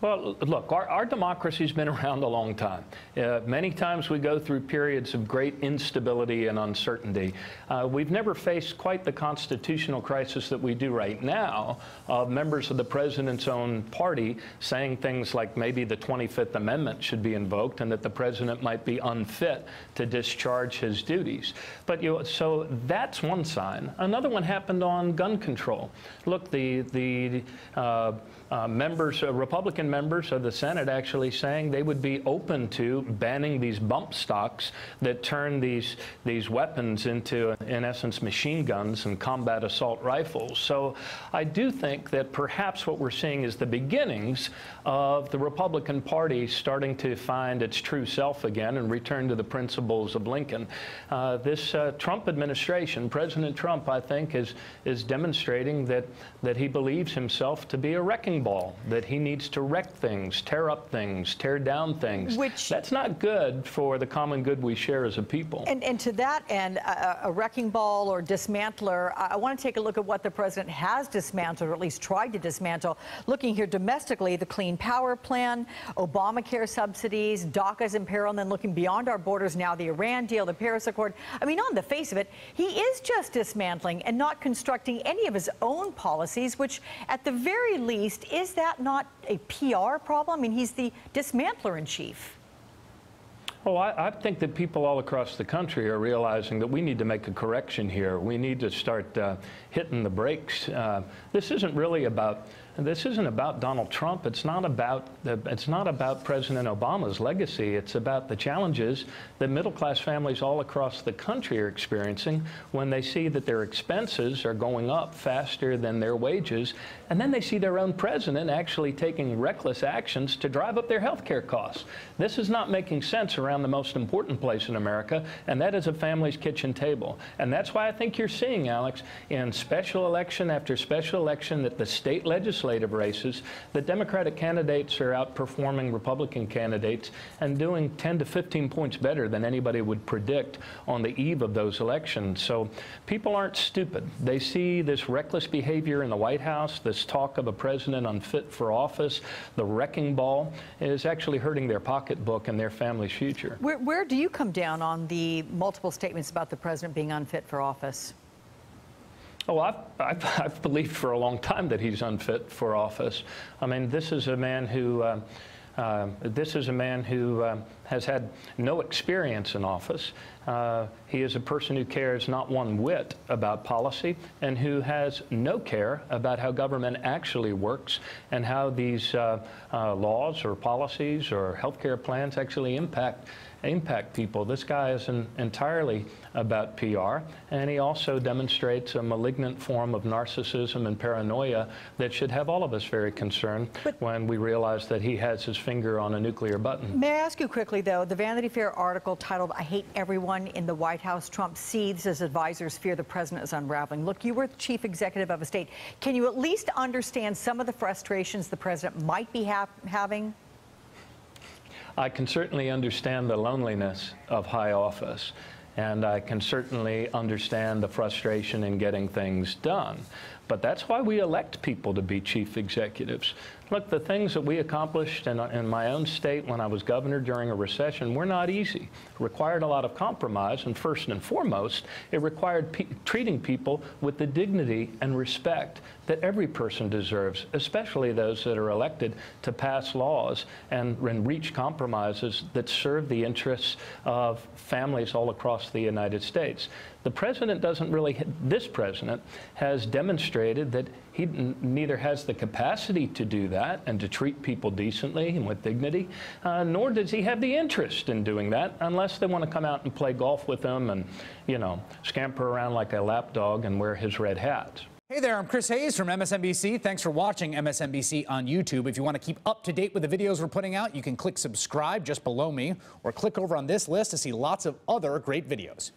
Well, look, our democracy's been around a long time. Many times we go through periods of great instability and uncertainty. We've never faced quite the constitutional crisis that we do right now, of members of the president's own party saying things like maybe the 25th Amendment should be invoked and that the president might be unfit to discharge his duties. But so that's one sign. Another one happened on gun control. Look, the Republican members of the Senate actually saying they would be open to banning these bump stocks that turn these weapons into, in essence, machine guns and combat assault rifles. So I do think that perhaps what we're seeing is the beginnings of the Republican Party starting to find its true self again and return to the principles of Lincoln. This Trump administration, President Trump, I think, is demonstrating that he believes himself to be a wrecking ball, that he needs to wreck things, tear up things, tear down things. That's not good for the common good we share as a people. And to that end, a wrecking ball or dismantler, I want to take a look at what the president has dismantled, or at least tried to dismantle. Looking here domestically, the Clean Power Plan, Obamacare subsidies, DACA's in peril, and then looking beyond our borders now, the Iran deal, the Paris Accord. I mean, on the face of it, he is just dismantling and not constructing any of his own policies, which at the very least, is that not a PR problem? I mean, he's the dismantler in chief. Oh, I think that people all across the country are realizing that we need to make a correction here. We need to start hitting the brakes. This isn't about Donald Trump. It's not about President Obama's legacy. It's about the challenges that middle-class families all across the country are experiencing when they see that their expenses are going up faster than their wages, and then they see their own president actually taking reckless actions to drive up their health care costs. This is not making sense around the most important place in America, and that is a family's kitchen table. And that's why I think you're seeing, Alex, in special election after special election, that the state legislative races, the Democratic candidates are outperforming Republican candidates and doing 10 to 15 points better than anybody would predict on the eve of those elections. So people aren't stupid. They see this reckless behavior in the White House, this talk of a president unfit for office, the wrecking ball is actually hurting their pocketbook and their family's future. Where do you come down on the multiple statements about the president being unfit for office? Oh, I've believed for a long time that he's unfit for office. I mean, this is a man who has had no experience in office. He is a person who cares not one whit about policy and who has no care about how government actually works and how these laws or policies or healthcare plans actually impact people. This guy is entirely about PR, and he also demonstrates a malignant form of narcissism and paranoia that should have all of us very concerned when we realize that he has his finger on a nuclear button. May I ask you quickly, though, the Vanity Fair article titled, "I Hate Everyone in the White House, Trump Seethes as Advisors Fear the President is Unraveling." Look, you were the chief executive of a state. Can you at least understand some of the frustrations the president might be having? I can certainly understand the loneliness of high office, and I can certainly understand the frustration in getting things done. But that's why we elect people to be chief executives. Look, the things that we accomplished in my own state when I was governor during a recession were not easy. It required a lot of compromise, and first and foremost, it required treating people with the dignity and respect that every person deserves, especially those that are elected to pass laws and reach compromises that serve the interests of families all across the United States. The president doesn't really, this president has demonstrated that he neither has the capacity to do that and to treat people decently and with dignity, nor does he have the interest in doing that unless they want to come out and play golf with him and, you know, scamper around like a lapdog and wear his red hat. Hey there, I'm Chris Hayes from MSNBC. Thanks for watching MSNBC on YouTube. If you want to keep up to date with the videos we're putting out, you can click subscribe just below me or click over on this list to see lots of other great videos.